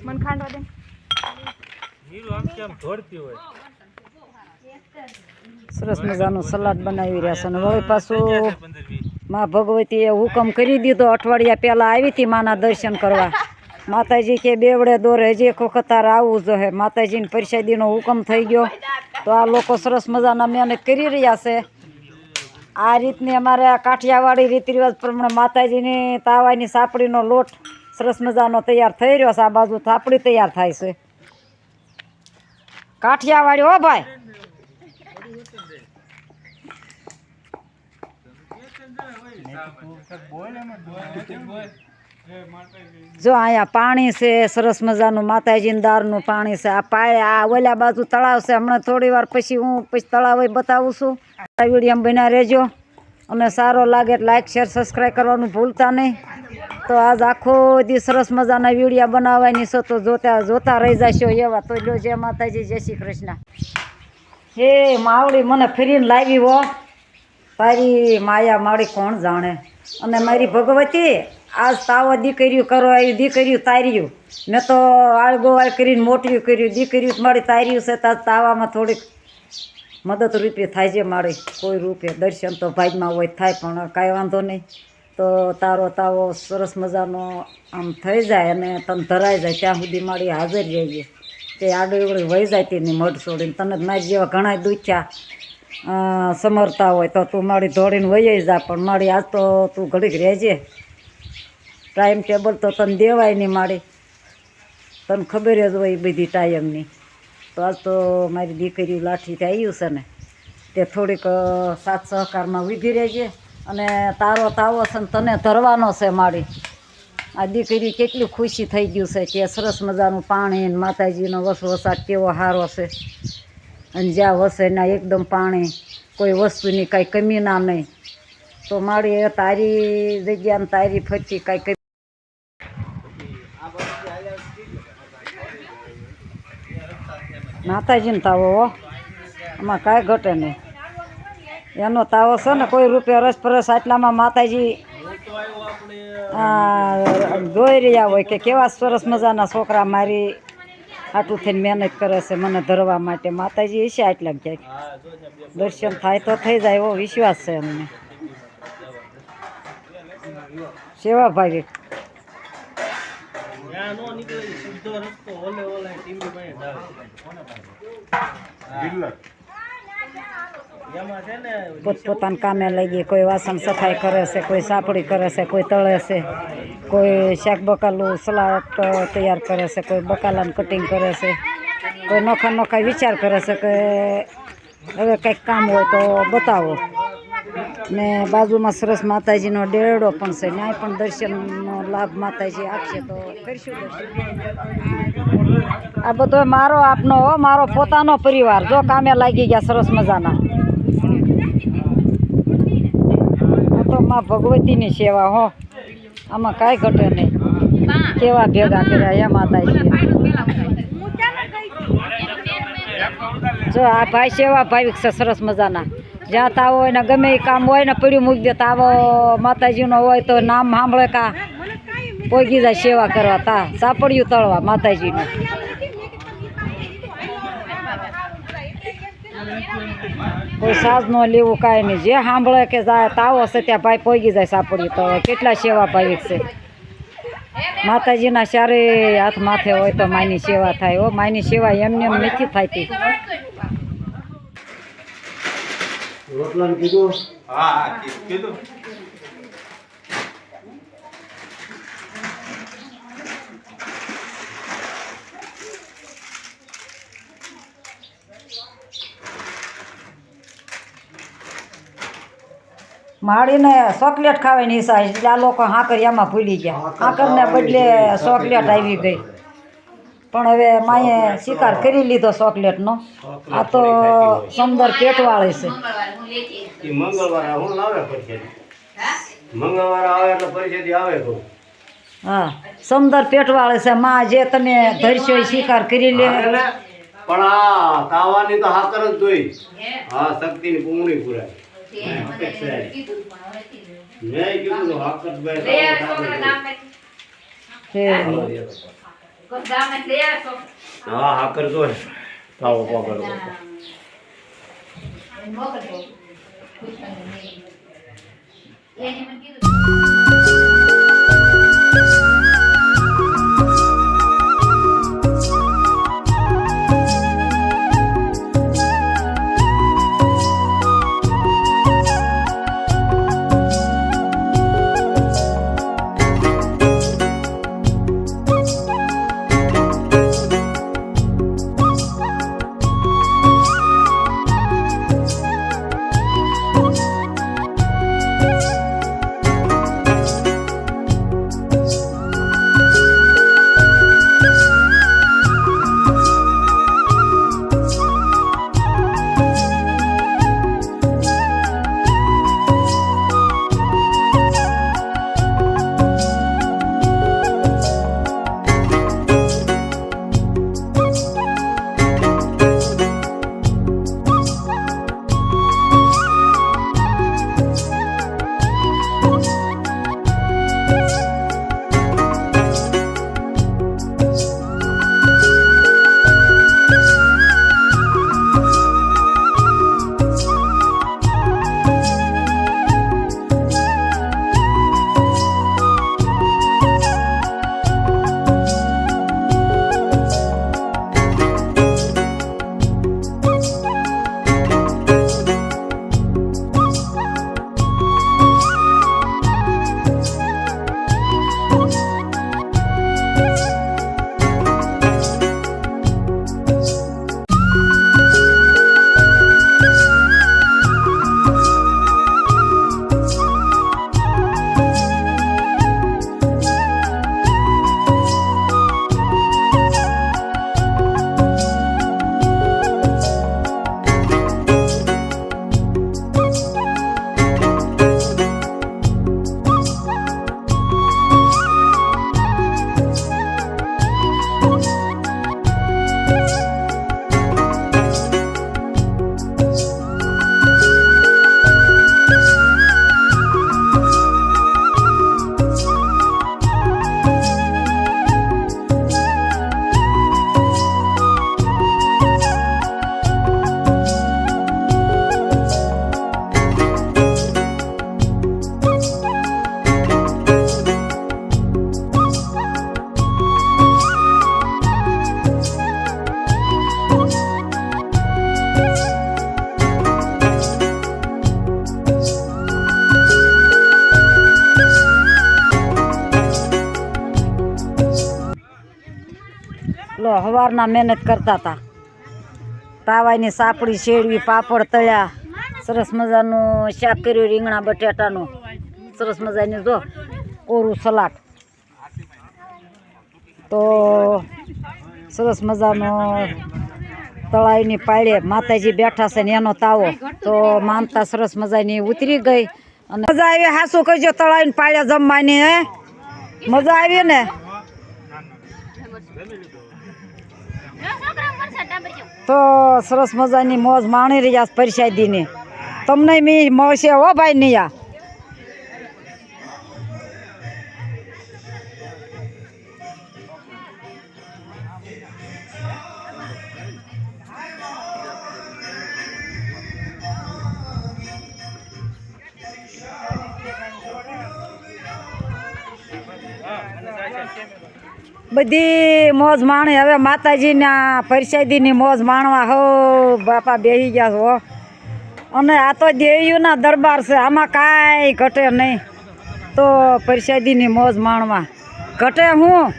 मन खांडवा दे સરસ મજાનું સલાડ બનાવી રહ્યા છે અને વળી પાછું માં ભગવતીએ હુકમ કરી દીધો અઠવાડિયા પહેલાં આવી હતી માના દર્શન કરવા માતાજી કે બેવડે દોરે હજી એક વખત તારે આવવું જોઈએ માતાજીની પરિષદીનો હુકમ થઈ ગયો તો આ લોકો સરસ મજાના મહેનત કરી રહ્યા છે આ રીતની અમારે કાઠિયાવાડી રીત રિવાજ પ્રમાણે માતાજીની તાવાની સાપડીનો લોટ સરસ મજાનો તૈયાર થઈ રહ્યો છે આ બાજુ થાપડી તૈયાર થાય છે કાઠિયાવાડી હો ભાઈ જો અહીંયા પાણી છે સરસ મજાનું માતાજીના દારનું પાણી છે આ પાય આ ઓલા બાજુ તળાવ છે હમણાં થોડી વાર પછી હું તળાવ બતાવું છું આ વિડીયો બના રહેજો અને સારો લાગે એટલે લાઈક શેર સબસ્ક્રાઈબ કરવાનું ભૂલતા નહીં તો આજ આખો દી સરસ મજાના વિડીયો બનાવવાની છે તો જોતા રહી જશો એવા તો જો જય માતાજી જય શ્રી કૃષ્ણ હે માવડી મને ફરીને લાવી હો તારી માયા માળી કોણ જાણે અને મારી ભગવતી આજ તાવો દીકરીયું કરો આવ્યું દીકરીયું તાર્યું મેં તો આળગોવાળ કરીને મોટિયું કર્યું દીકરીયું મારી તાર્યું છે તાજ તાવામાં થોડીક મદદરૂપી થાય છે મારી કોઈ રૂપે દર્શન તો ભાગમાં હોય થાય પણ કાંઈ વાંધો નહીં તો તારો તાવો સરસ મજાનો આમ થઈ જાય અને તને ધરાઈ જાય ત્યાં સુધી મારી હાજર રહીએ તે આડું વહી જાય તેની મઢ છોડીને તને મારી જેવા ઘણા દુખ્યા સમરતા હોય તો તું મારી દોડીને વહી જા પણ મારી આજ તો તું ઘડીક રહેજે ટાઈમ ટેબલ તો તને દેવાય નહીં મારી તને ખબર જ હોય બધી ટાઈમની તો આજ તો મારી દીકરી લાઠીથી આવ્યું છે ને તે થોડીક સાથ સહકારમાં ઊભી રહેજે અને તારો તાવો છે ને તને ધરવાનો છે મારી આ દીકરી કેટલી ખુશી થઈ ગયું છે કે સરસ મજાનું પાણી માતાજીનો વસવસાટ કેવો સારો છે અને જ્યાં વસે ના એકદમ પાણી કોઈ વસ્તુની કાંઈ કમી ના નહીં તો મારી તારી જગ્યાને તારી ફરતી કાંઈ કમી માતાજીનો તાવો હો આમાં કાંઈ ઘટે નહીં એનો તાવો છે ને કોઈ રૂપિયા રસપરસ આટલામાં માતાજી જોઈ રહ્યા હોય કે કેવા સરસ મજાના છોકરા મારી આટલું થઈને મહેનત કરે છે મને ધરવા માટે માતાજી હશે આટલા ક્યાંક દર્શન થાય તો થઈ જાય એવો વિશ્વાસ છે અમને સેવા ભાવી પોતપોતાના કામે લાગી કોઈ વાસણ સફાઈ કરે છે કોઈ સાપડી કરે છે કોઈ તળે છે કોઈ શાક બકાલું સલાડ તૈયાર કરે છે કોઈ બકાલાનું કટિંગ કરે છે કોઈ નોખા નોખા વિચાર કરે છે કે હવે કંઈક કામ હોય તો બતાવો ને બાજુમાં સરસ માતાજીનો ડેરડો પણ છે ન્યાય પણ દર્શનનો લાભ માતાજી આપશે તો કરીશું દર્શન આ બધો મારો આપનો મારો પોતાનો પરિવાર જો કામે લાગી ગયા સરસ મજાના તો માં ભગવતીની સેવા હો આમાં કાંઈ ઘટે નહીં કેવા ભેગા કર્યા એ માતાજી જો આ ભાઈ સેવા ભાવિક છે સરસ મજાના જ્યાં તાવો હોય ને ગમે એ કામ હોય ને પડ્યું મૂકી દે તાવો માતાજીનો હોય તો નામ સાંભળે કા પોગી જાય સેવા કરવા તા સાપડિયું તળવા માતાજીનું કોઈ સાજ ન લેવું કાંઈ નહીં જે સાંભળે કે જાય તાવો છે ત્યાં ભાઈ પોગી જાય સાપડિયું તળવા કેટલા સેવા ભાવિક છે માતાજીના ચારે હાથ માથે હોય તો માની સેવા થાય હો માની સેવા એમને એમ નથી થતી રોટલા કીધું હા કીધું માળીને ચોકલેટ ખાવાની ઈચ્છા એટલે આ લોકો હાકરિયામાં ભૂલી ગયા હાકરને બદલે ચોકલેટ આવી ગઈ પણ હવે માએ શિકાર કરી લીધો ચોકલેટનો આ તો સુંદર પેટવાળી છે મંગળવાર હું લાવે મંગળવાર આવે એટલે પરિસ્થિતિ આવે તો હા સુંદર પેટવાળી છે માં જે તમે ધરશો એ શિકાર કરી લે પણ આ તાવાની તો હાકર જ જોઈ હા શક્તિની પૂર્ણી પુરાય મેં કીધું તો હાકરભાઈ છે. હા હાકર જો ખાવો પકડો લો સવારના મહેનત કરતા હતા. તાવાની સાપડી શેરવી, પાપડ તળ્યા, સરસ મજાનું શાક કર્યું રીંગણા બટાટાનું, સરસ મજાની જો કોરું સલાડ. તો સરસ મજાનો તળાઈની પાળે માતાજી બેઠા છે ને એનો તાવો તો માનતા સરસ મજાની ઉતરી ગઈ. અને મજા આવી, હાસું કહેજો તળાઈને પાળે જમવાની. હે મજા આવી ને? તો સરસ મજાની મોજ માણી રહ્યા પરસાદીની. તમને મી મળશે હો ભાઈ નિયા. બધી મોજ માણી. હવે માતાજીના પરસાદીની મોજ માણવા હો બાપા બેસી ગયા હો. અને આ તો દેવીઓના દરબાર છે, આમાં કાંઈ ઘટે નહીં. તો પરસાદીની મોજ માણવા ઘટે હું